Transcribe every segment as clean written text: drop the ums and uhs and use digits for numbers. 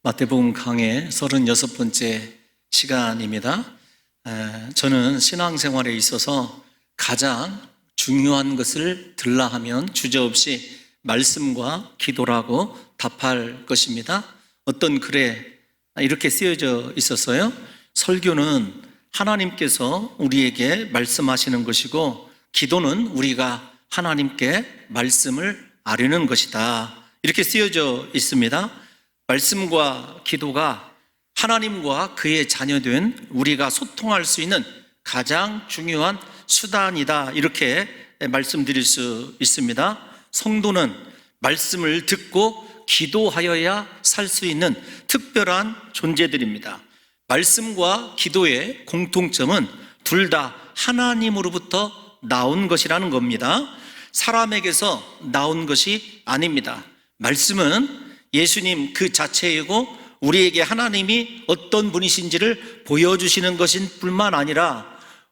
마태복음 강의 36번째 시간입니다. 저는 신앙생활에 있어서 가장 중요한 것을 들라 하면 주저없이 말씀과 기도라고 답할 것입니다. 어떤 글에 이렇게 쓰여져 있었어요. 설교는 하나님께서 우리에게 말씀하시는 것이고, 기도는 우리가 하나님께 말씀을 아뢰는 것이다. 이렇게 쓰여져 있습니다. 말씀과 기도가 하나님과 그의 자녀된 우리가 소통할 수 있는 가장 중요한 수단이다, 이렇게 말씀드릴 수 있습니다. 성도는 말씀을 듣고 기도하여야 살 수 있는 특별한 존재들입니다. 말씀과 기도의 공통점은 둘 다 하나님으로부터 나온 것이라는 겁니다. 사람에게서 나온 것이 아닙니다. 말씀은 예수님 그 자체이고 우리에게 하나님이 어떤 분이신지를 보여주시는 것인 뿐만 아니라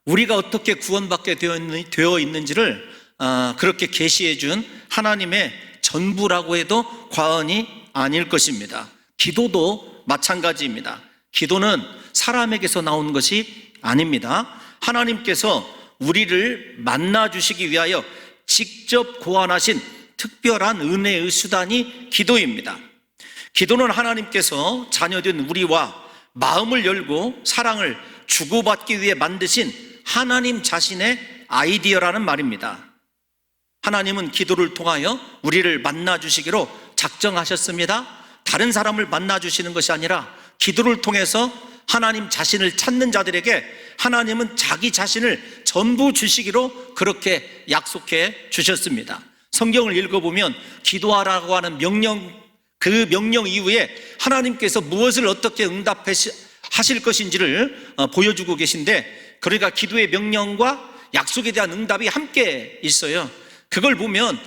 우리가 어떻게 구원받게 되어 있는지를 그렇게 계시해 준 하나님의 전부라고 해도 과언이 아닐 것입니다. 기도도 마찬가지입니다. 기도는 사람에게서 나온 것이 아닙니다. 하나님께서 우리를 만나 주시기 위하여 직접 고안하신 특별한 은혜의 수단이 기도입니다. 기도는 하나님께서 자녀된 우리와 마음을 열고 사랑을 주고받기 위해 만드신 하나님 자신의 아이디어라는 말입니다. 하나님은 기도를 통하여 우리를 만나 주시기로 작정하셨습니다. 다른 사람을 만나 주시는 것이 아니라 기도를 통해서 하나님 자신을 찾는 자들에게 하나님은 자기 자신을 전부 주시기로 그렇게 약속해 주셨습니다. 성경을 읽어보면 기도하라고 하는 그 명령 이후에 하나님께서 무엇을 어떻게 응답하실 것인지를 보여주고 계신데, 그러니까 기도의 명령과 약속에 대한 응답이 함께 있어요. 그걸 보면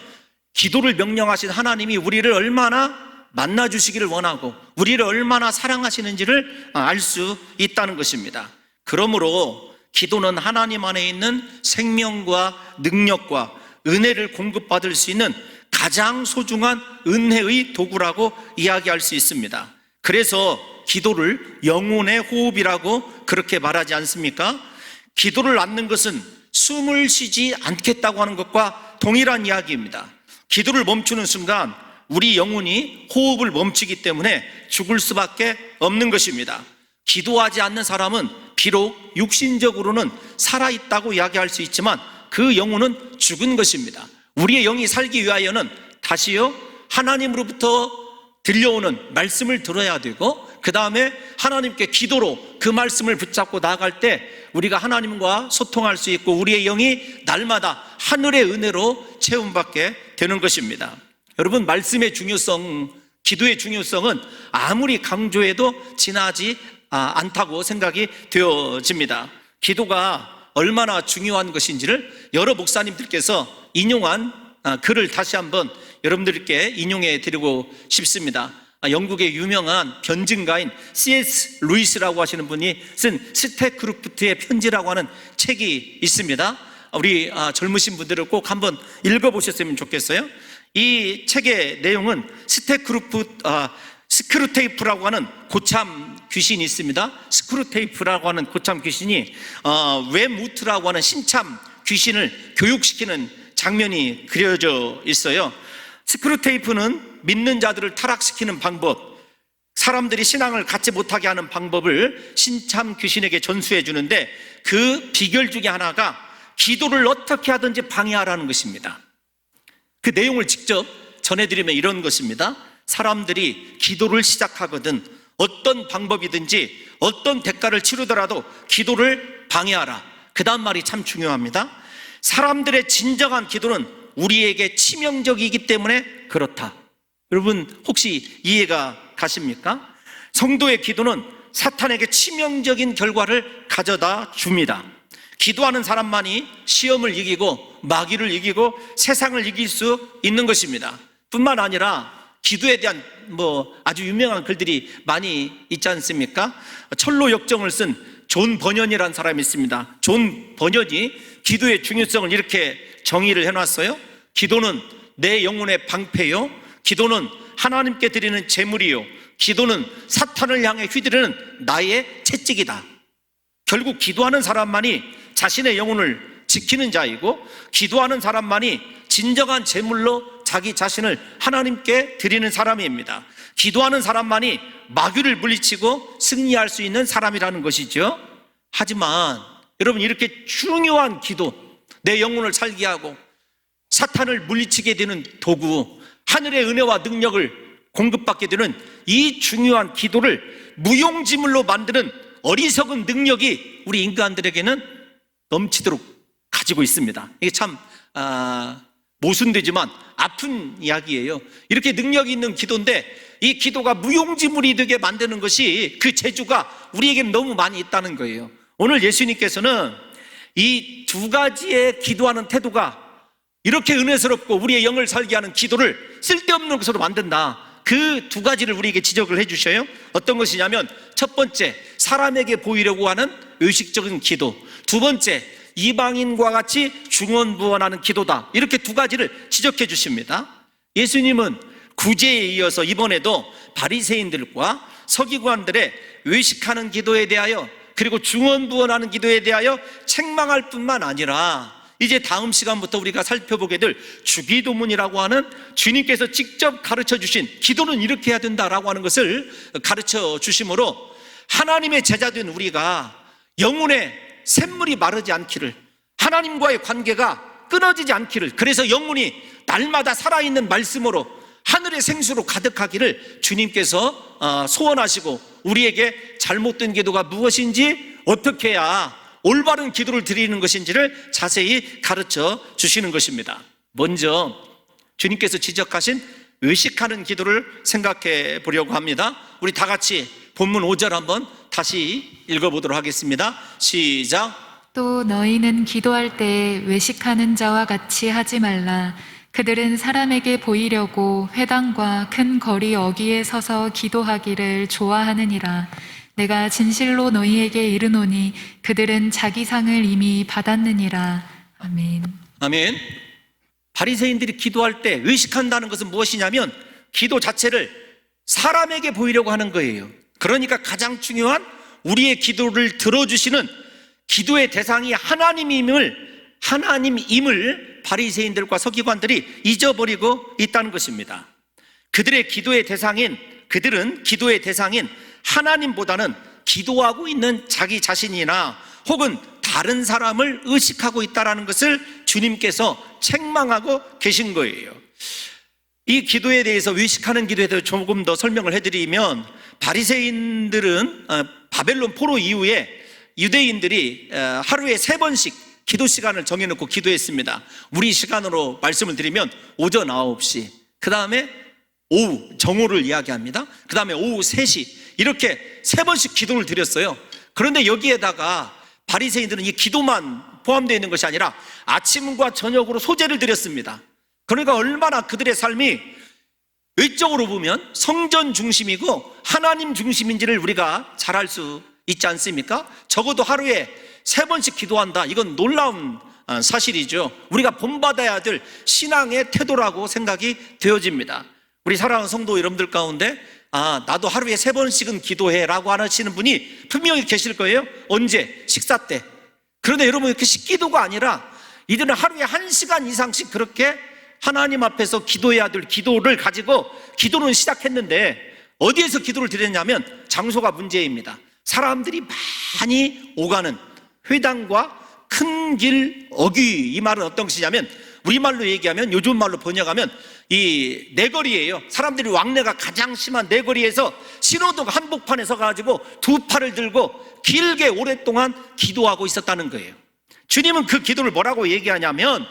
기도를 명령하신 하나님이 우리를 얼마나 만나 주시기를 원하고 우리를 얼마나 사랑하시는지를 알 수 있다는 것입니다. 그러므로 기도는 하나님 안에 있는 생명과 능력과 은혜를 공급받을 수 있는 가장 소중한 은혜의 도구라고 이야기할 수 있습니다. 그래서 기도를 영혼의 호흡이라고 그렇게 말하지 않습니까? 기도를 않는 것은 숨을 쉬지 않겠다고 하는 것과 동일한 이야기입니다. 기도를 멈추는 순간 우리 영혼이 호흡을 멈추기 때문에 죽을 수밖에 없는 것입니다. 기도하지 않는 사람은 비록 육신적으로는 살아있다고 이야기할 수 있지만 그 영혼은 죽은 것입니다. 우리의 영이 살기 위하여는 다시요, 하나님으로부터 들려오는 말씀을 들어야 되고, 그 다음에 하나님께 기도로 그 말씀을 붙잡고 나아갈 때 우리가 하나님과 소통할 수 있고 우리의 영이 날마다 하늘의 은혜로 채움받게 되는 것입니다. 여러분, 말씀의 중요성, 기도의 중요성은 아무리 강조해도 지나지 않다고 생각이 되어집니다. 기도가 얼마나 중요한 것인지를 여러 목사님들께서 인용한 글을 다시 한번 여러분들께 인용해 드리고 싶습니다. 영국의 유명한 변증가인 C.S. 루이스라고 하시는 분이 쓴 스테크루프트의 편지라고 하는 책이 있습니다. 우리 젊으신 분들은 꼭 한번 읽어보셨으면 좋겠어요. 이 책의 내용은 스크루테이프라고 하는 고참 귀신이 있습니다. 스크루테이프라고 하는 고참 귀신이 웨무트라고 하는 신참 귀신을 교육시키는 장면이 그려져 있어요. 스크루테이프는 믿는 자들을 타락시키는 방법, 사람들이 신앙을 갖지 못하게 하는 방법을 신참 귀신에게 전수해 주는데, 그 비결 중에 하나가 기도를 어떻게 하든지 방해하라는 것입니다. 그 내용을 직접 전해드리면 이런 것입니다. 사람들이 기도를 시작하거든 어떤 방법이든지 어떤 대가를 치르더라도 기도를 방해하라. 그 다음 말이 참 중요합니다. 사람들의 진정한 기도는 우리에게 치명적이기 때문에 그렇다. 여러분, 혹시 이해가 가십니까? 성도의 기도는 사탄에게 치명적인 결과를 가져다 줍니다. 기도하는 사람만이 시험을 이기고 마귀를 이기고 세상을 이길 수 있는 것입니다. 뿐만 아니라 기도에 대한 아주 유명한 글들이 많이 있지 않습니까? 철로 역정을 쓴 존 버년이라는 사람이 있습니다. 존 버년이 기도의 중요성을 이렇게 정의를 해놨어요. 기도는 내 영혼의 방패요, 기도는 하나님께 드리는 제물이요, 기도는 사탄을 향해 휘두르는 나의 채찍이다. 결국 기도하는 사람만이 자신의 영혼을 지키는 자이고, 기도하는 사람만이 진정한 제물로 자기 자신을 하나님께 드리는 사람입니다. 기도하는 사람만이 마귀를 물리치고 승리할 수 있는 사람이라는 것이죠. 하지만 여러분, 이렇게 중요한 기도, 내 영혼을 살게 하고 사탄을 물리치게 되는 도구, 하늘의 은혜와 능력을 공급받게 되는 이 중요한 기도를 무용지물로 만드는 어리석은 능력이 우리 인간들에게는 넘치도록 가지고 있습니다. 이게 참 모순되지만 아픈 이야기예요. 이렇게 능력이 있는 기도인데 이 기도가 무용지물이 되게 만드는 것이, 그 재주가 우리에게는 너무 많이 있다는 거예요. 오늘 예수님께서는 이 두 가지의 기도하는 태도가 이렇게 은혜스럽고 우리의 영을 살게 하는 기도를 쓸데없는 것으로 만든다, 그 두 가지를 우리에게 지적을 해주셔요. 어떤 것이냐면, 첫 번째, 사람에게 보이려고 하는 의식적인 기도. 두 번째, 이방인과 같이 중언부언하는 기도다. 이렇게 두 가지를 지적해 주십니다. 예수님은 구제에 이어서 이번에도 바리새인들과 서기관들의 외식하는 기도에 대하여, 그리고 중언부언하는 기도에 대하여 책망할 뿐만 아니라, 이제 다음 시간부터 우리가 살펴보게 될 주기도문이라고 하는 주님께서 직접 가르쳐 주신 기도는 이렇게 해야 된다라고 하는 것을 가르쳐 주심으로, 하나님의 제자된 우리가 영혼의 샘물이 마르지 않기를, 하나님과의 관계가 끊어지지 않기를, 그래서 영혼이 날마다 살아있는 말씀으로 하늘의 생수로 가득하기를 주님께서 소원하시고, 우리에게 잘못된 기도가 무엇인지, 어떻게 해야 올바른 기도를 드리는 것인지를 자세히 가르쳐 주시는 것입니다. 먼저 주님께서 지적하신 의식하는 기도를 생각해 보려고 합니다. 우리 다 같이 본문 5절 한번 다시 읽어보도록 하겠습니다. 시작. 또 너희는 기도할 때 외식하는 자와 같이 하지 말라. 그들은 사람에게 보이려고 회당과 큰 거리 어귀에 서서 기도하기를 좋아하느니라. 내가 진실로 너희에게 이르노니 그들은 자기 상을 이미 받았느니라. 아멘. 아멘. 바리새인들이 기도할 때 의식한다는 것은 무엇이냐면, 기도 자체를 사람에게 보이려고 하는 거예요. 그러니까 가장 중요한 우리의 기도를 들어주시는 기도의 대상이 하나님임을 바리새인들과 서기관들이 잊어버리고 있다는 것입니다. 그들은 기도의 대상인 하나님보다는 기도하고 있는 자기 자신이나 혹은 다른 사람을 의식하고 있다는 것을 주님께서 책망하고 계신 거예요. 이 기도에 대해서, 의식하는 기도에 대해서 조금 더 설명을 해드리면, 바리새인들은 바벨론 포로 이후에 유대인들이 하루에 3번씩 기도 시간을 정해놓고 기도했습니다. 우리 시간으로 말씀을 드리면 오전 9시, 그 다음에 오후 정오를 이야기합니다. 그 다음에 오후 3시, 이렇게 3번씩 기도를 드렸어요. 그런데 여기에다가 바리새인들은 이 기도만 포함되어 있는 것이 아니라 아침과 저녁으로 소제를 드렸습니다. 그러니까 얼마나 그들의 삶이 외적으로 보면 성전 중심이고 하나님 중심인지를 우리가 잘 알 수 있지 않습니까? 적어도 하루에 3번씩 기도한다, 이건 놀라운 사실이죠. 우리가 본받아야 될 신앙의 태도라고 생각이 되어집니다. 우리 사랑하는 성도 여러분들 가운데 나도 하루에 3번씩은 기도해라고 하시는 분이 분명히 계실 거예요. 언제? 식사 때. 그런데 여러분, 이렇게 식기도가 아니라 이들은 하루에 1시간 이상씩 그렇게 하나님 앞에서 기도해야 될 기도를 가지고 기도는 시작했는데, 어디에서 기도를 드렸냐면 장소가 문제입니다. 사람들이 많이 오가는 회당과 큰 길 어귀, 이 말은 어떤 것이냐면, 우리말로 얘기하면, 요즘 말로 번역하면 이 내거리예요. 사람들이 왕래가 가장 심한 내거리에서 신호등 한복판에 서가지고 두 팔을 들고 길게 오랫동안 기도하고 있었다는 거예요. 주님은 그 기도를 뭐라고 얘기하냐면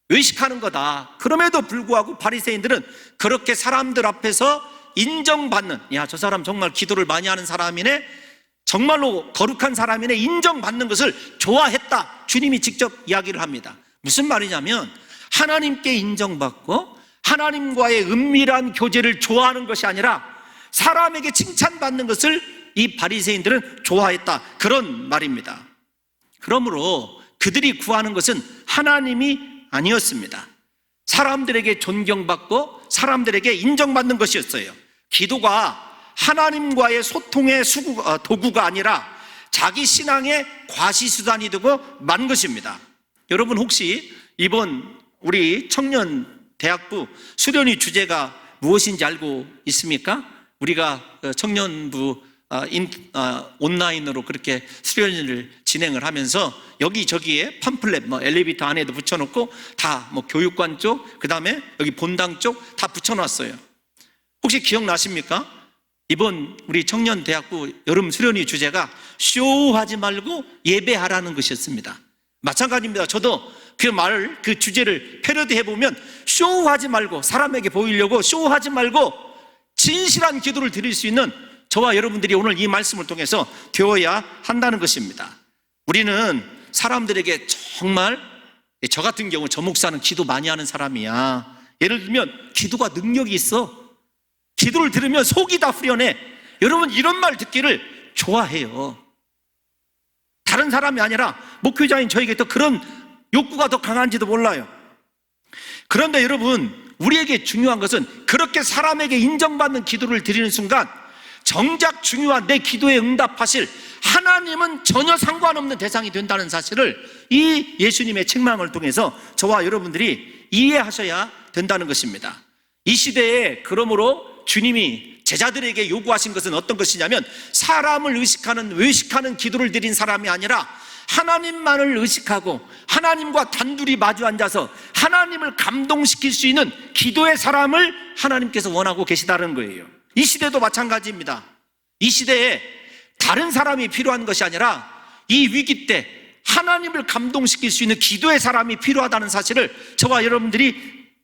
의식하는 거다. 그럼에도 불구하고 바리새인들은 그렇게 사람들 앞에서 인정받는, 야, 저 사람 정말 기도를 많이 하는 사람이네, 정말로 거룩한 사람이네, 인정받는 것을 좋아했다. 주님이 직접 이야기를 합니다. 무슨 말이냐면, 하나님께 인정받고 하나님과의 은밀한 교제를 좋아하는 것이 아니라 사람에게 칭찬받는 것을 이 바리새인들은 좋아했다, 그런 말입니다. 그러므로 그들이 구하는 것은 하나님이 아니었습니다. 사람들에게 존경받고 사람들에게 인정받는 것이었어요. 기도가 하나님과의 소통의 도구가 아니라 자기 신앙의 과시수단이 되고 만 것입니다. 여러분 혹시 이번 우리 청년대학부 수련회 주제가 무엇인지 알고 있습니까? 우리가 청년부 온라인으로 그렇게 수련회를 진행을 하면서 여기저기에 팜플렛 엘리베이터 안에도 붙여놓고 다 교육관 쪽, 그 다음에 여기 본당 쪽 다 붙여놨어요. 혹시 기억나십니까? 이번 우리 청년대학부 여름 수련회 주제가 쇼하지 말고 예배하라는 것이었습니다. 마찬가지입니다. 저도 그 주제를 패러디 해보면 쇼하지 말고, 사람에게 보이려고 쇼하지 말고 진실한 기도를 드릴 수 있는 저와 여러분들이 오늘 이 말씀을 통해서 되어야 한다는 것입니다. 우리는 사람들에게 정말, 저 같은 경우 저 목사는 기도 많이 하는 사람이야, 예를 들면 기도가 능력이 있어, 기도를 들으면 속이 다 후련해, 여러분 이런 말 듣기를 좋아해요. 다른 사람이 아니라 목회자인 저에게 더 그런 욕구가 더 강한지도 몰라요. 그런데 여러분, 우리에게 중요한 것은 그렇게 사람에게 인정받는 기도를 드리는 순간 정작 중요한 내 기도에 응답하실 하나님은 전혀 상관없는 대상이 된다는 사실을 이 예수님의 책망을 통해서 저와 여러분들이 이해하셔야 된다는 것입니다. 이 시대에 그러므로 주님이 제자들에게 요구하신 것은 어떤 것이냐면, 사람을 의식하는 외식하는 기도를 드린 사람이 아니라 하나님만을 의식하고 하나님과 단둘이 마주 앉아서 하나님을 감동시킬 수 있는 기도의 사람을 하나님께서 원하고 계시다는 거예요. 이 시대도 마찬가지입니다. 이 시대에 다른 사람이 필요한 것이 아니라 이 위기 때 하나님을 감동시킬 수 있는 기도의 사람이 필요하다는 사실을 저와 여러분들이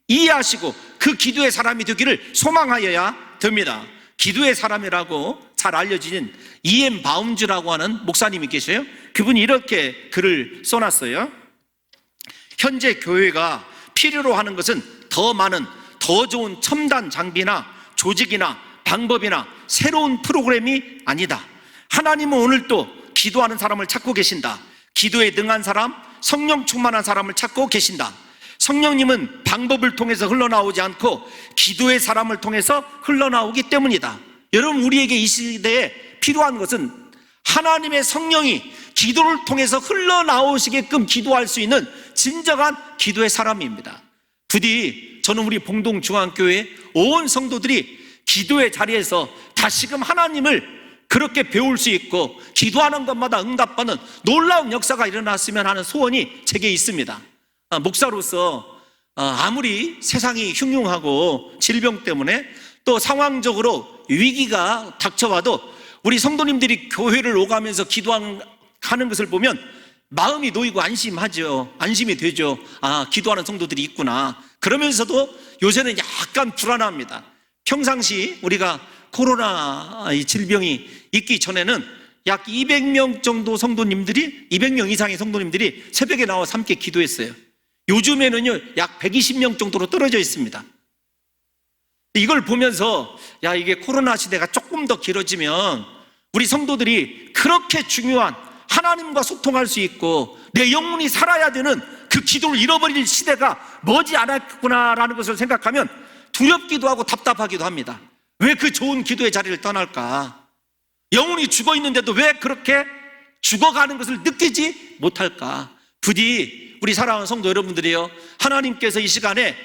이해하시고 그 기도의 사람이 되기를 소망하여야 됩니다. 기도의 사람이라고 잘 알려진 E.M. 바움즈라고 하는 목사님이 계세요. 그분이 이렇게 글을 써놨어요. 현재 교회가 필요로 하는 것은 더 많은, 더 좋은 첨단 장비나 조직이나 방법이나 새로운 프로그램이 아니다. 하나님은 오늘도 기도하는 사람을 찾고 계신다. 기도에 능한 사람, 성령 충만한 사람을 찾고 계신다. 성령님은 방법을 통해서 흘러나오지 않고 기도의 사람을 통해서 흘러나오기 때문이다. 여러분, 우리에게 이 시대에 필요한 것은 하나님의 성령이 기도를 통해서 흘러나오시게끔 기도할 수 있는 진정한 기도의 사람입니다. 부디 저는 우리 봉동중앙교회 온 성도들이 기도의 자리에서 다시금 하나님을 그렇게 배울 수 있고 기도하는 것마다 응답받는 놀라운 역사가 일어났으면 하는 소원이 제게 있습니다. 목사로서 아무리 세상이 흉흉하고 질병 때문에 또 상황적으로 위기가 닥쳐와도 우리 성도님들이 교회를 오가면서 기도하는 것을 보면 마음이 놓이고 안심이 되죠. 기도하는 성도들이 있구나. 그러면서도 요새는 약간 불안합니다. 평상시 우리가 코로나 질병이 있기 전에는 약 200명 정도 성도님들이, 200명 이상의 성도님들이 새벽에 나와서 함께 기도했어요. 요즘에는요 약 120명 정도로 떨어져 있습니다. 이걸 보면서 이게 코로나 시대가 조금 더 길어지면 우리 성도들이 그렇게 중요한 하나님과 소통할 수 있고 내 영혼이 살아야 되는 그 기도를 잃어버릴 시대가 머지 않았구나라는 것을 생각하면 두렵기도 하고 답답하기도 합니다. 왜 그 좋은 기도의 자리를 떠날까? 영혼이 죽어 있는데도 왜 그렇게 죽어가는 것을 느끼지 못할까? 부디 우리 사랑하는 성도 여러분들이요, 하나님께서 이 시간에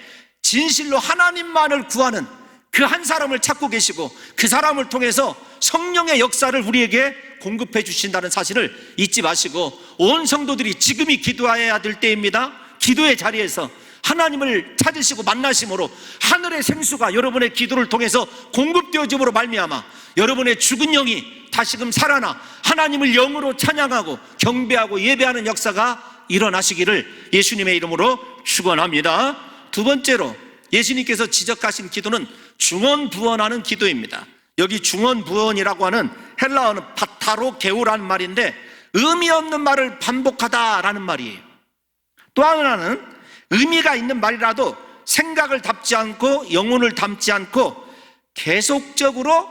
진실로 하나님만을 구하는 그 한 사람을 찾고 계시고 그 사람을 통해서 성령의 역사를 우리에게 공급해 주신다는 사실을 잊지 마시고, 온 성도들이 지금이 기도해야 될 때입니다. 기도의 자리에서 하나님을 찾으시고 만나심으로 하늘의 생수가 여러분의 기도를 통해서 공급되어짐으로 말미암아 여러분의 죽은 영이 다시금 살아나 하나님을 영으로 찬양하고 경배하고 예배하는 역사가 일어나시기를 예수님의 이름으로 축원합니다. 두 번째로 예수님께서 지적하신 기도는 중언부언하는 기도입니다. 여기 중언부언이라고 하는 헬라어는 파타로 게우라는 말인데 의미 없는 말을 반복하다라는 말이에요. 또 하나는 의미가 있는 말이라도 생각을 담지 않고 영혼을 담지 않고 계속적으로,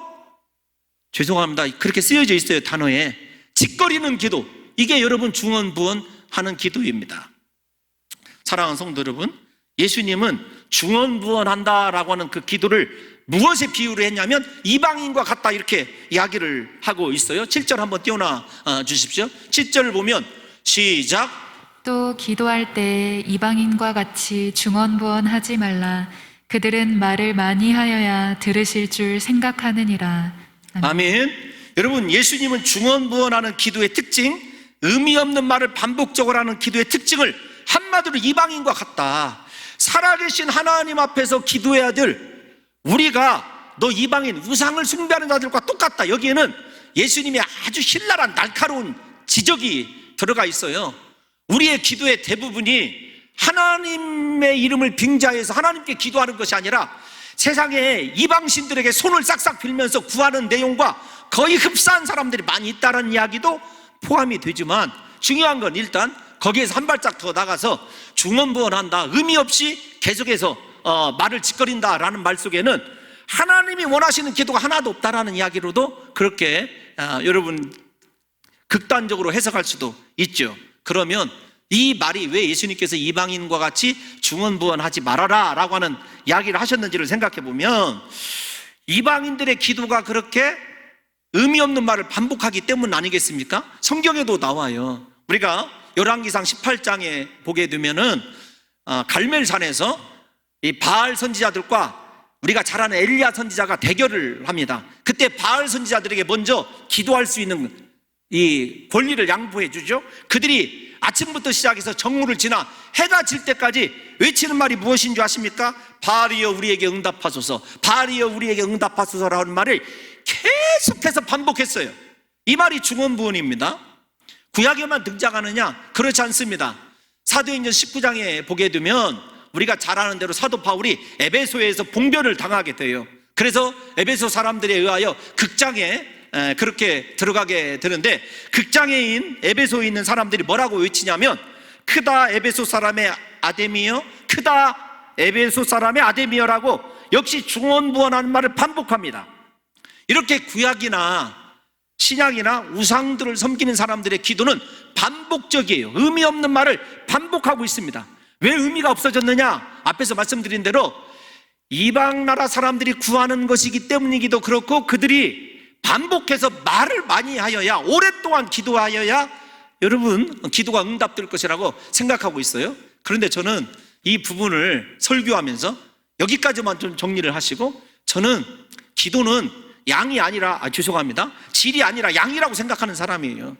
죄송합니다, 그렇게 쓰여져 있어요 단어에, 짓거리는 기도, 이게 여러분 중언부언하는 기도입니다. 사랑하는 성도 여러분, 예수님은 중언부언한다라고 하는 그 기도를 무엇에 비유를 했냐면 이방인과 같다 이렇게 이야기를 하고 있어요. 7절 한번 띄워놔 주십시오. 7절을 보면 시작. 또 기도할 때 이방인과 같이 중언부언하지 말라. 그들은 말을 많이 하여야 들으실 줄 생각하느니라. 아멘. 여러분, 예수님은 중언부언하는 기도의 특징, 의미 없는 말을 반복적으로 하는 기도의 특징을 한마디로 이방인과 같다. 살아계신 하나님 앞에서 기도해야 될 우리가 너 이방인 우상을 숭배하는 자들과 똑같다. 여기에는 예수님의 아주 신랄한 날카로운 지적이 들어가 있어요. 우리의 기도의 대부분이 하나님의 이름을 빙자해서 하나님께 기도하는 것이 아니라 세상에 이방신들에게 손을 싹싹 빌면서 구하는 내용과 거의 흡사한 사람들이 많이 있다는 이야기도 포함이 되지만, 중요한 건 일단 거기에서 한 발짝 더 나가서 중언부언한다, 의미 없이 계속해서 말을 짓거린다라는 말 속에는 하나님이 원하시는 기도가 하나도 없다라는 이야기로도 그렇게 여러분 극단적으로 해석할 수도 있죠. 그러면 이 말이 왜 예수님께서 이방인과 같이 중언부언하지 말아라 라고 하는 이야기를 하셨는지를 생각해 보면, 이방인들의 기도가 그렇게 의미 없는 말을 반복하기 때문 아니겠습니까? 성경에도 나와요. 우리가 열왕기상 18장에 보게 되면은 갈멜산에서 이 바알 선지자들과 우리가 잘 아는 엘리야 선지자가 대결을 합니다. 그때 바알 선지자들에게 먼저 기도할 수 있는 이 권리를 양보해 주죠. 그들이 아침부터 시작해서 정오를 지나 해가 질 때까지 외치는 말이 무엇인 줄 아십니까? 바알이여 우리에게 응답하소서, 바알이여 우리에게 응답하소서라는 말을 계속해서 반복했어요. 이 말이 중언부언입니다. 구약에만 등장하느냐? 그렇지 않습니다. 사도행전 19장에 보게 되면 우리가 잘 아는 대로 사도 바울이 에베소에서 봉변을 당하게 돼요. 그래서 에베소 사람들에 의하여 극장에 그렇게 들어가게 되는데, 극장에인 에베소에 있는 사람들이 뭐라고 외치냐면 크다 에베소 사람의 아데미여, 크다 에베소 사람의 아데미여라고 역시 중언부언하는 말을 반복합니다. 이렇게 구약이나 신약이나 우상들을 섬기는 사람들의 기도는 반복적이에요. 의미 없는 말을 반복하고 있습니다. 왜 의미가 없어졌느냐? 앞에서 말씀드린 대로 이방 나라 사람들이 구하는 것이기 때문이기도 그렇고, 그들이 반복해서 말을 많이 하여야, 오랫동안 기도하여야 여러분 기도가 응답될 것이라고 생각하고 있어요. 그런데 저는 이 부분을 설교하면서 여기까지만 좀 정리를 하시고, 저는 기도는 양이 아니라 죄송합니다, 질이 아니라 양이라고 생각하는 사람이에요.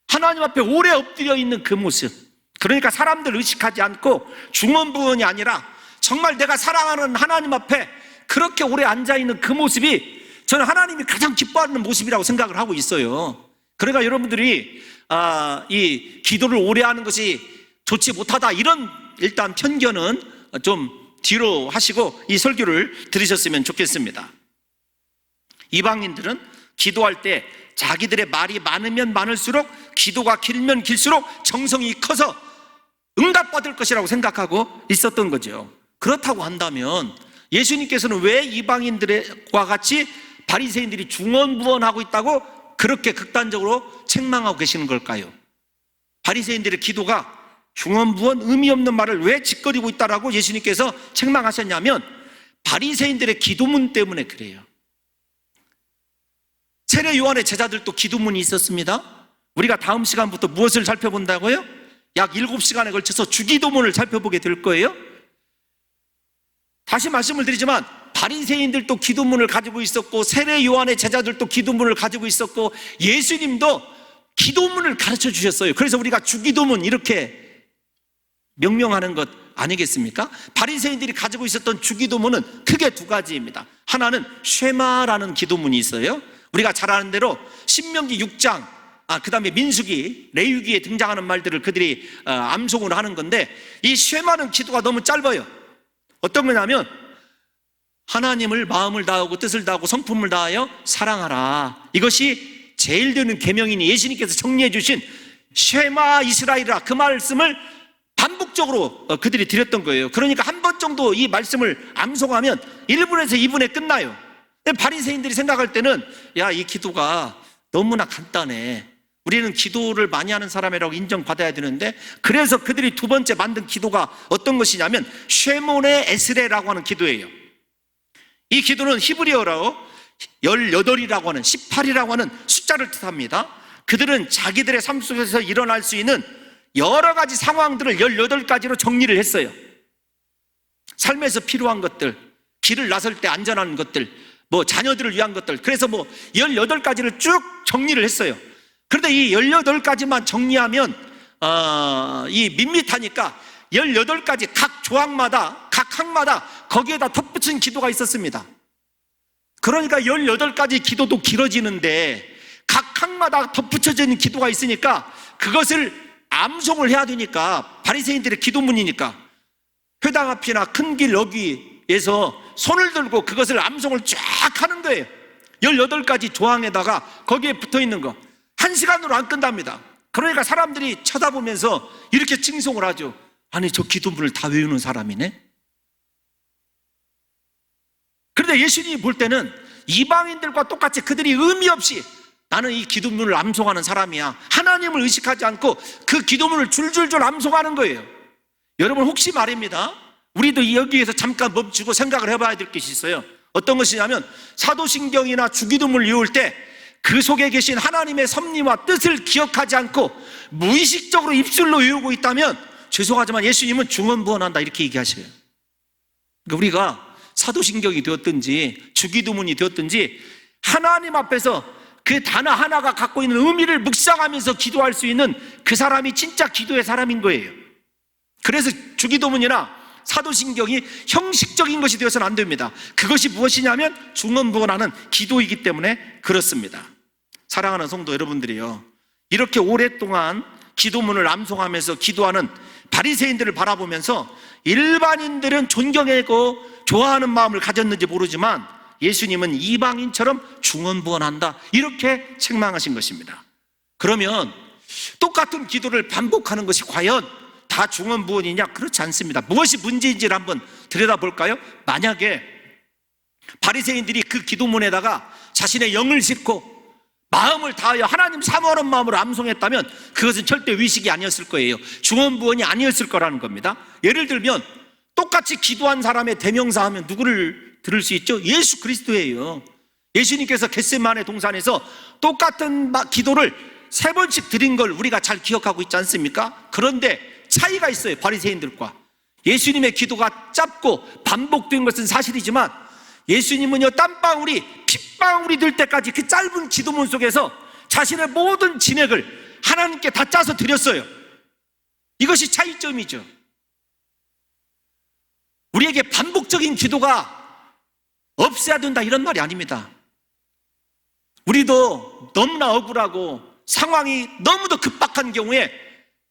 하나님 앞에 오래 엎드려 있는 그 모습, 그러니까 사람들 의식하지 않고 중언부언이 아니라 정말 내가 사랑하는 하나님 앞에 그렇게 오래 앉아있는 그 모습이 저는 하나님이 가장 기뻐하는 모습이라고 생각을 하고 있어요. 그러니까 여러분들이 이 기도를 오래 하는 것이 좋지 못하다, 이런 일단 편견은 좀 뒤로 하시고 이 설교를 들으셨으면 좋겠습니다. 이방인들은 기도할 때 자기들의 말이 많으면 많을수록, 기도가 길면 길수록 정성이 커서 응답받을 것이라고 생각하고 있었던 거죠. 그렇다고 한다면 예수님께서는 왜 이방인들과 같이 바리새인들이 중언부언하고 있다고 그렇게 극단적으로 책망하고 계시는 걸까요? 바리새인들의 기도가 중언부언, 의미 없는 말을 왜 짓거리고 있다라고 예수님께서 책망하셨냐면 바리새인들의 기도문 때문에 그래요. 세례 요한의 제자들도 기도문이 있었습니다. 우리가 다음 시간부터 무엇을 살펴본다고요? 약 7시간에 걸쳐서 주기도문을 살펴보게 될 거예요. 다시 말씀을 드리지만 바리새인들도 기도문을 가지고 있었고, 세례 요한의 제자들도 기도문을 가지고 있었고, 예수님도 기도문을 가르쳐 주셨어요. 그래서 우리가 주기도문 이렇게 명명하는 것 아니겠습니까? 바리새인들이 가지고 있었던 주기도문은 크게 두 가지입니다. 하나는 쉐마라는 기도문이 있어요. 우리가 잘 아는 대로 신명기 6장, 그 다음에 민수기, 레위기에 등장하는 말들을 그들이 암송을 하는 건데, 이 쉐마는 기도가 너무 짧아요. 어떤 거냐면 하나님을 마음을 다하고 뜻을 다하고 성품을 다하여 사랑하라, 이것이 제일 되는 계명이니 예수님께서 정리해 주신 쉐마 이스라엘이라, 그 말씀을 반복적으로 그들이 드렸던 거예요. 그러니까 한 번 정도 이 말씀을 암송하면 1분에서 2분에 끝나요. 바리새인들이 생각할 때는 야, 이 기도가 너무나 간단해, 우리는 기도를 많이 하는 사람이라고 인정받아야 되는데, 그래서 그들이 두 번째 만든 기도가 어떤 것이냐면 쉐몬의 에스레라고 하는 기도예요. 이 기도는 히브리어로 18이라고 하는, 18이라고 하는 숫자를 뜻합니다. 그들은 자기들의 삶 속에서 일어날 수 있는 여러 가지 상황들을 18가지로 정리를 했어요. 삶에서 필요한 것들, 길을 나설 때 안전한 것들, 자녀들을 위한 것들, 그래서 18가지를 쭉 정리를 했어요. 그런데 이 18가지만 정리하면 이 밋밋하니까 18가지 각 조항마다, 각 항마다 거기에다 덧붙인 기도가 있었습니다. 그러니까 18가지 기도도 길어지는데 각 항마다 덧붙여지는 기도가 있으니까 그것을 암송을 해야 되니까, 바리새인들의 기도문이니까 회당 앞이나 큰 길 여기에서 손을 들고 그것을 암송을 쫙 하는 거예요. 18가지 조항에다가 거기에 붙어 있는 거 1시간으로 안 끝납니다. 그러니까 사람들이 쳐다보면서 이렇게 칭송을 하죠. 아니, 저 기도문을 다 외우는 사람이네. 그런데 예수님이 볼 때는 이방인들과 똑같이 그들이 의미 없이 나는 이 기도문을 암송하는 사람이야, 하나님을 의식하지 않고 그 기도문을 줄줄줄 암송하는 거예요. 여러분, 혹시 말입니다, 우리도 여기에서 잠깐 멈추고 생각을 해봐야 될 것이 있어요. 어떤 것이냐면 사도신경이나 주기도문을 외울 때 그 속에 계신 하나님의 섭리와 뜻을 기억하지 않고 무의식적으로 입술로 외우고 있다면 죄송하지만 예수님은 중언부언한다 이렇게 얘기하셔요. 그러니까 우리가 사도신경이 되었든지 주기도문이 되었든지 하나님 앞에서 그 단어 하나가 갖고 있는 의미를 묵상하면서 기도할 수 있는 그 사람이 진짜 기도의 사람인 거예요. 그래서 주기도문이나 사도신경이 형식적인 것이 되어서는 안 됩니다. 그것이 무엇이냐면 중언부언하는 기도이기 때문에 그렇습니다. 사랑하는 성도 여러분들이요, 이렇게 오랫동안 기도문을 암송하면서 기도하는 바리새인들을 바라보면서 일반인들은 존경하고 좋아하는 마음을 가졌는지 모르지만 예수님은 이방인처럼 중언부언한다 이렇게 책망하신 것입니다. 그러면 똑같은 기도를 반복하는 것이 과연 다 중언부언이냐? 그렇지 않습니다. 무엇이 문제인지를 한번 들여다볼까요? 만약에 바리새인들이 그 기도문에다가 자신의 영을 싣고 마음을 다하여 하나님 사모하는 마음으로 암송했다면 그것은 절대 의식이 아니었을 거예요. 중언부언이 아니었을 거라는 겁니다. 예를 들면 똑같이 기도한 사람의 대명사 하면 누구를 들을 수 있죠? 예수 그리스도예요. 예수님께서 겟세마네 동산에서 똑같은 기도를 3번씩 드린 걸 우리가 잘 기억하고 있지 않습니까? 그런데 차이가 있어요. 바리새인들과 예수님의 기도가 짧고 반복된 것은 사실이지만 예수님은요, 땀방울이 핏방울이 될 때까지 그 짧은 기도문 속에서 자신의 모든 진액을 하나님께 다 짜서 드렸어요. 이것이 차이점이죠. 우리에게 반복적인 기도가 없어야 된다 이런 말이 아닙니다. 우리도 너무나 억울하고 상황이 너무도 급박한 경우에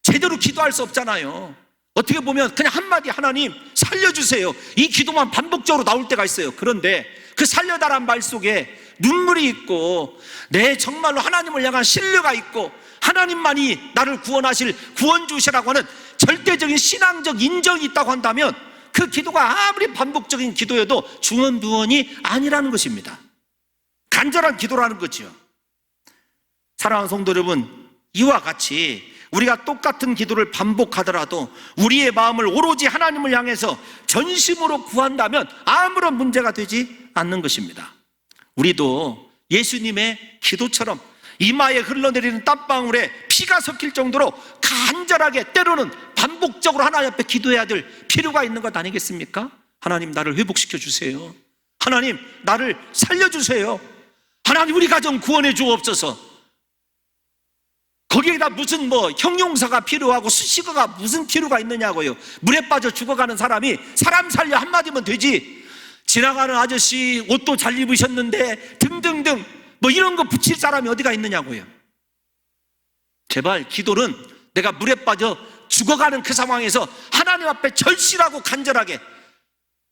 제대로 기도할 수 없잖아요. 어떻게 보면 그냥 한마디 하나님 살려주세요 이 기도만 반복적으로 나올 때가 있어요. 그런데 그 살려달라는 말 속에 눈물이 있고 내 정말로 하나님을 향한 신뢰가 있고 하나님만이 나를 구원하실 구원주시라고 하는 절대적인 신앙적 인정이 있다고 한다면 그 기도가 아무리 반복적인 기도여도 중언부언이 아니라는 것입니다. 간절한 기도라는 거죠. 사랑하는 성도 여러분, 이와 같이 우리가 똑같은 기도를 반복하더라도 우리의 마음을 오로지 하나님을 향해서 전심으로 구한다면 아무런 문제가 되지 않는 것입니다. 우리도 예수님의 기도처럼 이마에 흘러내리는 땀방울에 피가 섞일 정도로 간절하게 때로는 반복적으로 하나님 앞에 기도해야 될 필요가 있는 것 아니겠습니까? 하나님 나를 회복시켜 주세요. 하나님 나를 살려주세요. 하나님 우리 가정 구원해 주옵소서. 거기에다 무슨 형용사가 필요하고 수식어가 무슨 필요가 있느냐고요. 물에 빠져 죽어가는 사람이 사람 살려 한마디면 되지, 지나가는 아저씨 옷도 잘 입으셨는데 등등등 이런 거 붙일 사람이 어디가 있느냐고요. 제발 기도는 내가 물에 빠져 죽어가는 그 상황에서 하나님 앞에 절실하고 간절하게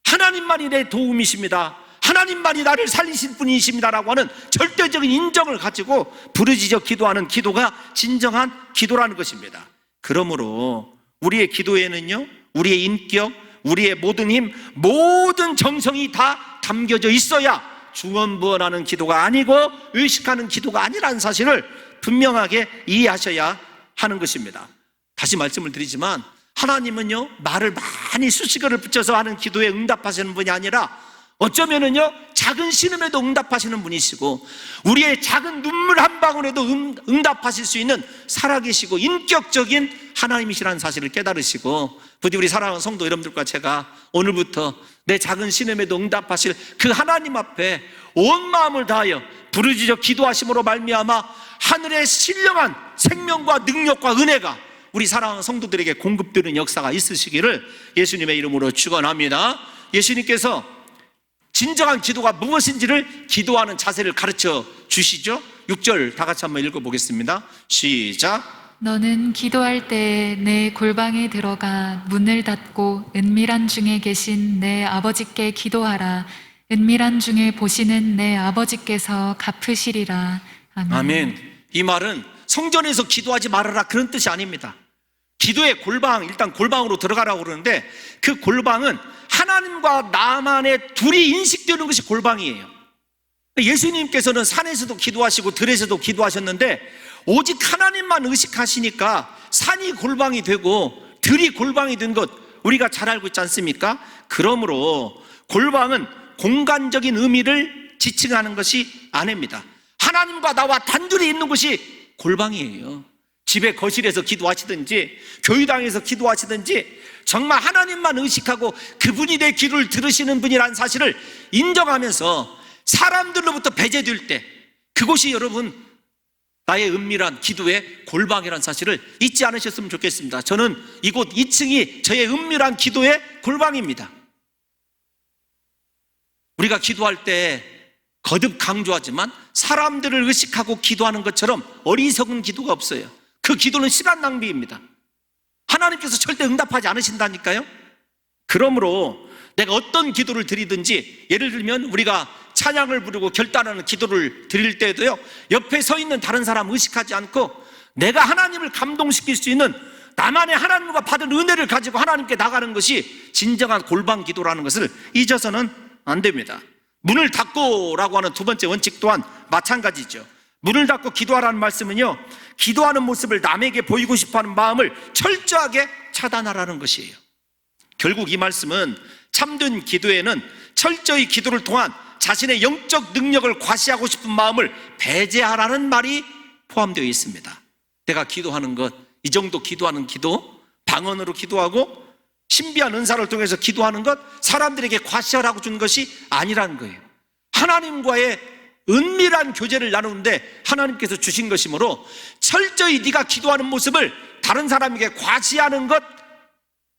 하나님만이 내 도움이십니다, 하나님만이 나를 살리실 분이십니다라고 하는 절대적인 인정을 가지고 부르짖어 기도하는 기도가 진정한 기도라는 것입니다. 그러므로 우리의 기도에는요, 우리의 인격, 우리의 모든 힘, 모든 정성이 다 담겨져 있어야 중언부언하는 기도가 아니고 의식하는 기도가 아니라는 사실을 분명하게 이해하셔야 하는 것입니다. 다시 말씀을 드리지만 하나님은요, 말을 많이 수식어를 붙여서 하는 기도에 응답하시는 분이 아니라 어쩌면은요, 작은 신음에도 응답하시는 분이시고 우리의 작은 눈물 한 방울에도 응답하실 수 있는 살아계시고 인격적인 하나님이시라는 사실을 깨달으시고, 부디 우리 사랑하는 성도 여러분들과 제가 오늘부터 내 작은 신음에도 응답하실 그 하나님 앞에 온 마음을 다하여 부르짖어 기도하심으로 말미암아 하늘의 신령한 생명과 능력과 은혜가 우리 사랑하는 성도들에게 공급되는 역사가 있으시기를 예수님의 이름으로 축원합니다. 예수님께서 진정한 기도가 무엇인지를 기도하는 자세를 가르쳐 주시죠. 6절 다 같이 한번 읽어보겠습니다. 시작. 너는 기도할 때 내 골방에 들어가 문을 닫고 은밀한 중에 계신 내 아버지께 기도하라. 은밀한 중에 보시는 내 아버지께서 갚으시리라. 아멘. 아멘. 이 말은 성전에서 기도하지 말아라 그런 뜻이 아닙니다. 기도의 골방, 일단 골방으로 들어가라고 그러는데 그 골방은 하나님과 나만의 둘이 인식되는 것이 골방이에요. 예수님께서는 산에서도 기도하시고 들에서도 기도하셨는데 오직 하나님만 의식하시니까 산이 골방이 되고 들이 골방이 된 것 우리가 잘 알고 있지 않습니까? 그러므로 골방은 공간적인 의미를 지칭하는 것이 아닙니다. 하나님과 나와 단둘이 있는 것이 골방이에요. 집에 거실에서 기도하시든지 교회당에서 기도하시든지 정말 하나님만 의식하고 그분이 내 기도를 들으시는 분이라는 사실을 인정하면서 사람들로부터 배제될 때 그곳이 여러분 나의 은밀한 기도의 골방이라는 사실을 잊지 않으셨으면 좋겠습니다. 저는 이곳 2층이 저의 은밀한 기도의 골방입니다. 우리가 기도할 때 거듭 강조하지만 사람들을 의식하고 기도하는 것처럼 어리석은 기도가 없어요. 그 기도는 시간 낭비입니다. 하나님께서 절대 응답하지 않으신다니까요. 그러므로 내가 어떤 기도를 드리든지, 예를 들면 우리가 찬양을 부르고 결단하는 기도를 드릴 때에도요, 옆에 서 있는 다른 사람 의식하지 않고 내가 하나님을 감동시킬 수 있는 나만의 하나님과 받은 은혜를 가지고 하나님께 나가는 것이 진정한 골방 기도라는 것을 잊어서는 안 됩니다. 문을 닫고라고 하는 두 번째 원칙 또한 마찬가지죠. 문을 닫고 기도하라는 말씀은요, 기도하는 모습을 남에게 보이고 싶어하는 마음을 철저하게 차단하라는 것이에요. 결국 이 말씀은 참된 기도에는 철저히 기도를 통한 자신의 영적 능력을 과시하고 싶은 마음을 배제하라는 말이 포함되어 있습니다. 내가 기도하는 것, 이 정도 기도하는 기도, 방언으로 기도하고 신비한 은사를 통해서 기도하는 것, 사람들에게 과시하라고 준 것이 아니라는 거예요. 하나님과의 은밀한 교제를 나누는데 하나님께서 주신 것이므로 철저히 네가 기도하는 모습을 다른 사람에게 과시하는 것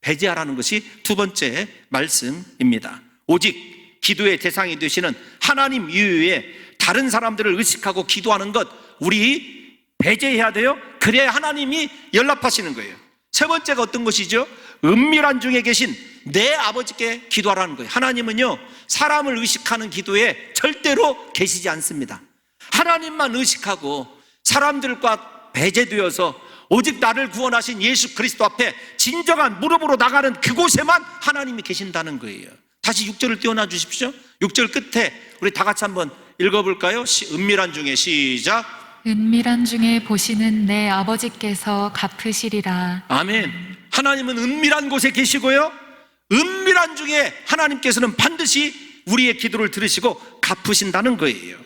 배제하라는 것이 두 번째 말씀입니다. 오직 기도의 대상이 되시는 하나님 이외에 다른 사람들을 의식하고 기도하는 것 우리 배제해야 돼요. 그래야 하나님이 연락하시는 거예요. 세 번째가 어떤 것이죠? 은밀한 중에 계신 내 아버지께 기도하라는 거예요. 하나님은요, 사람을 의식하는 기도에 절대로 계시지 않습니다. 하나님만 의식하고 사람들과 배제되어서 오직 나를 구원하신 예수 그리스도 앞에 진정한 무릎으로 나가는 그곳에만 하나님이 계신다는 거예요. 다시 6절을 띄워놔 주십시오. 6절 끝에 우리 다 같이 한번 읽어볼까요? 은밀한 중에 시작. 은밀한 중에 보시는 내 아버지께서 갚으시리라. 아멘. 하나님은 은밀한 곳에 계시고요, 은밀한 중에 하나님께서는 반드시 우리의 기도를 들으시고 갚으신다는 거예요.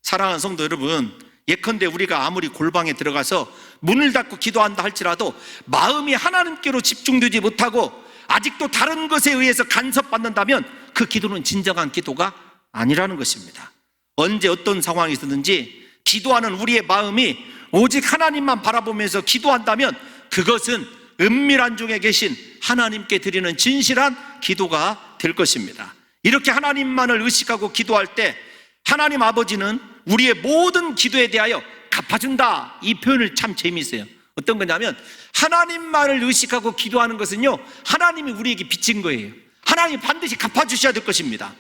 사랑하는 성도 여러분, 예컨대 우리가 아무리 골방에 들어가서 문을 닫고 기도한다 할지라도 마음이 하나님께로 집중되지 못하고 아직도 다른 것에 의해서 간섭받는다면 그 기도는 진정한 기도가 아니라는 것입니다. 언제 어떤 상황이 있든지 기도하는 우리의 마음이 오직 하나님만 바라보면서 기도한다면 그것은 은밀한 중에 계신 하나님께 드리는 진실한 기도가 될 것입니다. 이렇게 하나님만을 의식하고 기도할 때 하나님 아버지는 우리의 모든 기도에 대하여 갚아준다. 이 표현을 참 재미있어요. 어떤 거냐면 하나님만을 의식하고 기도하는 것은요, 하나님이 우리에게 빚진 거예요. 하나님이 반드시 갚아주셔야 될 것입니다.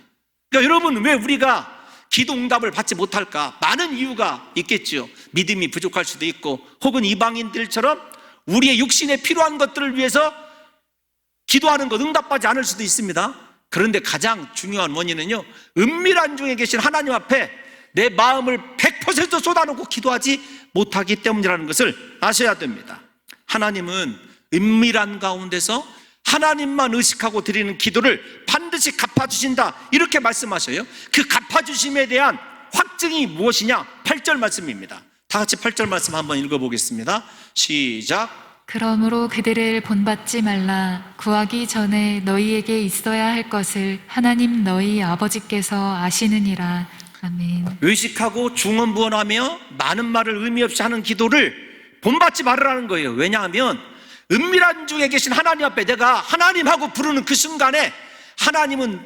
그러니까 여러분, 왜 우리가 기도 응답을 받지 못할까? 많은 이유가 있겠죠. 믿음이 부족할 수도 있고, 혹은 이방인들처럼 우리의 육신에 필요한 것들을 위해서 기도하는 것 응답받지 않을 수도 있습니다. 그런데 가장 중요한 원인은요, 은밀한 중에 계신 하나님 앞에 내 마음을 100% 쏟아놓고 기도하지 못하기 때문이라는 것을 아셔야 됩니다. 하나님은 은밀한 가운데서 하나님만 의식하고 드리는 기도를 반드시 갚아주신다, 이렇게 말씀하셔요. 그 갚아주심에 대한 확증이 무엇이냐? 8절 말씀입니다. 다 같이 8절 말씀 한번 읽어보겠습니다. 시작. 그러므로 그들을 본받지 말라. 구하기 전에 너희에게 있어야 할 것을 하나님 너희 아버지께서 아시느니라. 아멘. 의식하고 중언부언하며 많은 말을 의미 없이 하는 기도를 본받지 말으라는 거예요. 왜냐하면 은밀한 중에 계신 하나님 앞에 내가 하나님하고 부르는 그 순간에 하나님은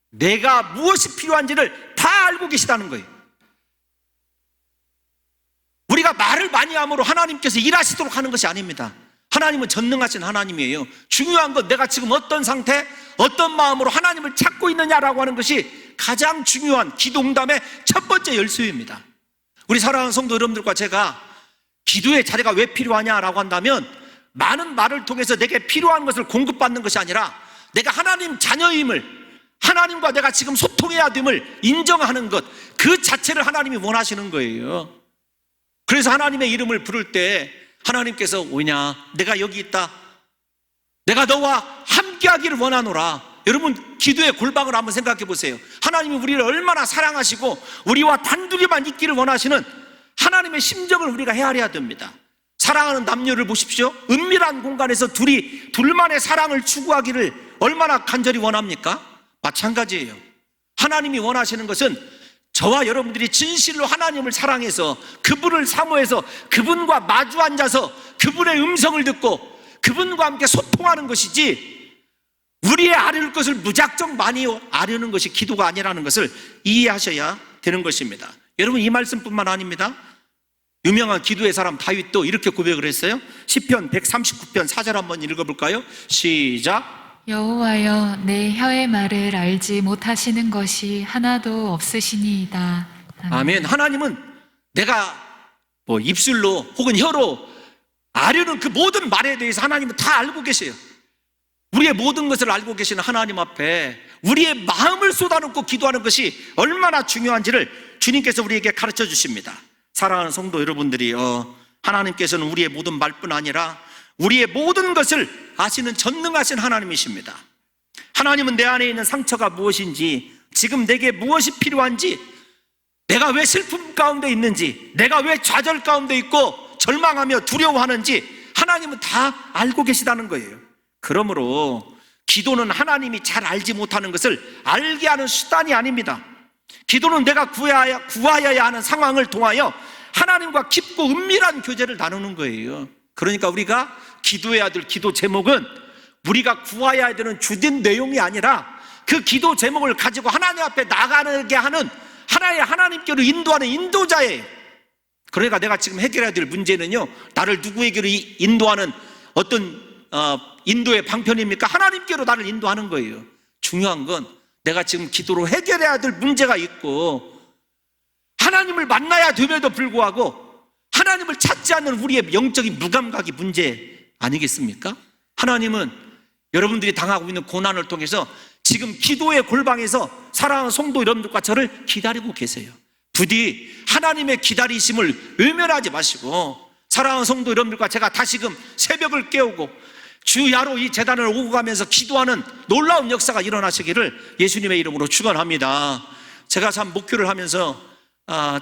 내가 무엇이 필요한지를 다 알고 계시다는 거예요. 우리가 말을 많이 함으로 하나님께서 일하시도록 하는 것이 아닙니다. 하나님은 전능하신 하나님이에요. 중요한 건 내가 지금 어떤 상태, 어떤 마음으로 하나님을 찾고 있느냐라고 하는 것이 가장 중요한 기도응답의 첫 번째 열쇠입니다. 우리 사랑하는 성도 여러분들과 제가 기도의 자리가 왜 필요하냐라고 한다면, 많은 말을 통해서 내게 필요한 것을 공급받는 것이 아니라 내가 하나님 자녀임을, 하나님과 내가 지금 소통해야 됨을 인정하는 것, 그 자체를 하나님이 원하시는 거예요. 그래서 하나님의 이름을 부를 때 하나님께서 오냐, 내가 여기 있다, 내가 너와 함께하기를 원하노라. 여러분, 기도의 골방을 한번 생각해 보세요. 하나님이 우리를 얼마나 사랑하시고 우리와 단둘이만 있기를 원하시는 하나님의 심정을 우리가 헤아려야 됩니다. 사랑하는 남녀를 보십시오. 은밀한 공간에서 둘만의 사랑을 추구하기를 얼마나 간절히 원합니까? 마찬가지예요. 하나님이 원하시는 것은 저와 여러분들이 진실로 하나님을 사랑해서 그분을 사모해서 그분과 마주 앉아서 그분의 음성을 듣고 그분과 함께 소통하는 것이지, 우리의 아뢰는 것을 무작정 많이 아뢰는 것이 기도가 아니라는 것을 이해하셔야 되는 것입니다. 여러분, 이 말씀뿐만 아닙니다. 유명한 기도의 사람 다윗도 이렇게 고백을 했어요. 시편 139편 4절 한번 읽어볼까요? 시작. 여호와여, 내 혀의 말을 알지 못하시는 것이 하나도 없으시니이다. 아멘. 하나님은 내가 입술로 혹은 혀로 아뢰는 그 모든 말에 대해서 하나님은 다 알고 계세요. 우리의 모든 것을 알고 계시는 하나님 앞에 우리의 마음을 쏟아놓고 기도하는 것이 얼마나 중요한지를 주님께서 우리에게 가르쳐 주십니다. 사랑하는 성도 여러분들이 하나님께서는 우리의 모든 말뿐 아니라 우리의 모든 것을 아시는 전능하신 하나님이십니다. 하나님은 내 안에 있는 상처가 무엇인지, 지금 내게 무엇이 필요한지, 내가 왜 슬픔 가운데 있는지, 내가 왜 좌절 가운데 있고 절망하며 두려워하는지 하나님은 다 알고 계시다는 거예요. 그러므로 기도는 하나님이 잘 알지 못하는 것을 알게 하는 수단이 아닙니다. 기도는 내가 구하여야 하는 상황을 통하여 하나님과 깊고 은밀한 교제를 나누는 거예요. 그러니까 우리가 기도해야 될 기도 제목은 우리가 구하여야 되는 주된 내용이 아니라 그 기도 제목을 가지고 하나님 앞에 나가게 하는 하나님께로 인도하는 인도자예요. 그러니까 내가 지금 해결해야 될 문제는요, 나를 누구에게로 인도하는 어떤 인도의 방편입니까? 하나님께로 나를 인도하는 거예요. 중요한 건 내가 지금 기도로 해결해야 될 문제가 있고 하나님을 만나야 됨에도 불구하고 하나님을 찾지 않는 우리의 영적인 무감각이 문제 아니겠습니까? 하나님은 여러분들이 당하고 있는 고난을 통해서 지금 기도의 골방에서 사랑하는 성도 여러분들과 저를 기다리고 계세요. 부디 하나님의 기다리심을 외면하지 마시고, 사랑하는 성도 여러분들과 제가 다시금 새벽을 깨우고 주야로 이 제단을 오고 가면서 기도하는 놀라운 역사가 일어나시기를 예수님의 이름으로 축원합니다. 제가 참 목회를 하면서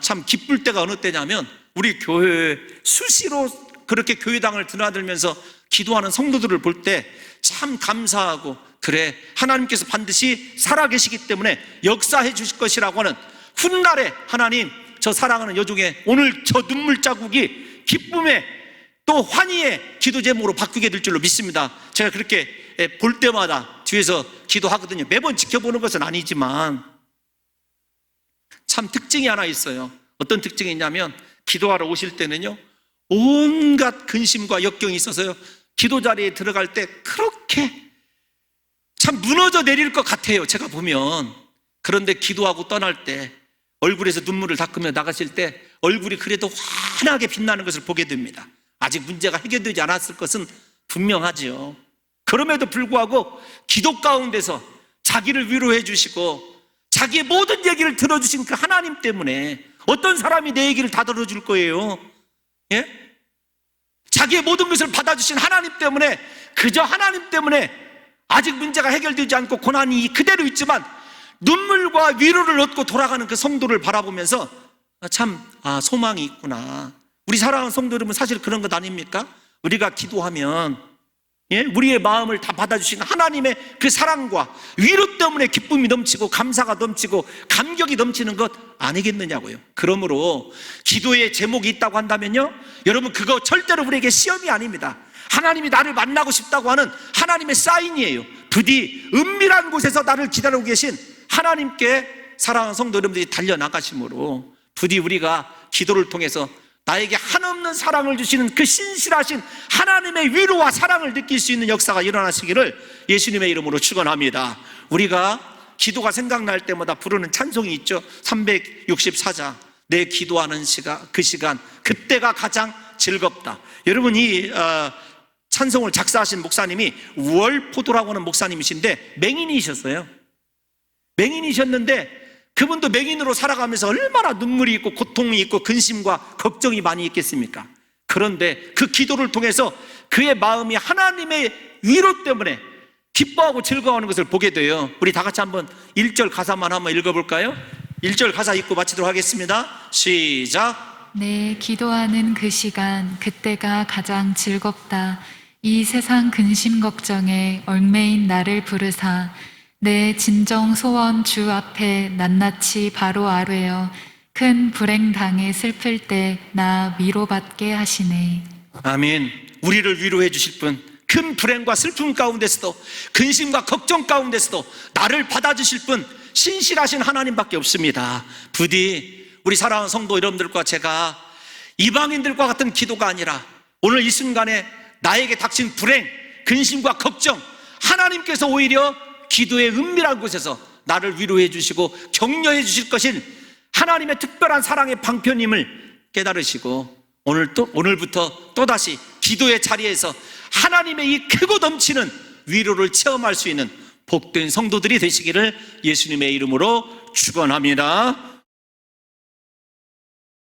참 기쁠 때가 어느 때냐면, 우리 교회 수시로 그렇게 교회당을 드나들면서 기도하는 성도들을 볼 때 참 감사하고, 그래 하나님께서 반드시 살아계시기 때문에 역사해 주실 것이라고 하는 훗날에 하나님, 저 사랑하는 여종의 오늘 저 눈물 자국이 기쁨의 또 환희의 기도 제목으로 바뀌게 될 줄로 믿습니다. 제가 그렇게 볼 때마다 뒤에서 기도하거든요. 매번 지켜보는 것은 아니지만 참 특징이 하나 있어요. 어떤 특징이 있냐면, 기도하러 오실 때는요, 온갖 근심과 역경이 있어서요, 기도 자리에 들어갈 때 그렇게 참 무너져 내릴 것 같아요, 제가 보면. 그런데 기도하고 떠날 때 얼굴에서 눈물을 닦으며 나가실 때 얼굴이 그래도 환하게 빛나는 것을 보게 됩니다. 아직 문제가 해결되지 않았을 것은 분명하지요. 그럼에도 불구하고 기도 가운데서 자기를 위로해 주시고 자기의 모든 얘기를 들어주신 그 하나님 때문에 어떤 사람이 내 얘기를 다 들어줄 거예요? 예? 자기의 모든 것을 받아주신 하나님 때문에, 그저 하나님 때문에 아직 문제가 해결되지 않고 고난이 그대로 있지만 눈물과 위로를 얻고 돌아가는 그 성도를 바라보면서 소망이 있구나. 우리 사랑하는 성도 여러분, 사실 그런 것 아닙니까? 우리가 기도하면 우리의 마음을 다 받아주신 하나님의 그 사랑과 위로 때문에 기쁨이 넘치고 감사가 넘치고 감격이 넘치는 것 아니겠느냐고요. 그러므로 기도의 제목이 있다고 한다면요, 여러분, 그거 절대로 우리에게 시험이 아닙니다. 하나님이 나를 만나고 싶다고 하는 하나님의 사인이에요. 부디 은밀한 곳에서 나를 기다리고 계신 하나님께 사랑하는 성도 여러분들이 달려나가심으로 부디 우리가 기도를 통해서 나에게 한없는 사랑을 주시는 그 신실하신 하나님의 위로와 사랑을 느낄 수 있는 역사가 일어나시기를 예수님의 이름으로 축원합니다. 우리가 기도가 생각날 때마다 부르는 찬송이 있죠. 364장, 내 기도하는 시간, 그 시간, 그때가 가장 즐겁다. 여러분, 이 찬송을 작사하신 목사님이 월포도라고 하는 목사님이신데 맹인이셨어요. 맹인이셨는데 그분도 맹인으로 살아가면서 얼마나 눈물이 있고 고통이 있고 근심과 걱정이 많이 있겠습니까? 그런데 그 기도를 통해서 그의 마음이 하나님의 위로 때문에 기뻐하고 즐거워하는 것을 보게 돼요. 우리 다 같이 한번 1절 가사만 한번 읽어볼까요? 1절 가사 읽고 마치도록 하겠습니다. 시작. 내 기도하는 그 시간, 그때가 가장 즐겁다. 이 세상 근심 걱정에 얽매인 나를 부르사 내 진정 소원 주 앞에 낱낱이 바로 아뢰어 큰 불행 당해 슬플 때 나 위로받게 하시네. 아멘. 우리를 위로해 주실 분, 큰 불행과 슬픔 가운데서도 근심과 걱정 가운데서도 나를 받아주실 분, 신실하신 하나님밖에 없습니다. 부디 우리 사랑하는 성도 여러분들과 제가 이방인들과 같은 기도가 아니라 오늘 이 순간에 나에게 닥친 불행, 근심과 걱정, 하나님께서 오히려 기도의 은밀한 곳에서 나를 위로해 주시고 격려해 주실 것인 하나님의 특별한 사랑의 방편임을 깨달으시고 오늘부터 또다시 기도의 자리에서 하나님의 이 크고 넘치는 위로를 체험할 수 있는 복된 성도들이 되시기를 예수님의 이름으로 축원합니다.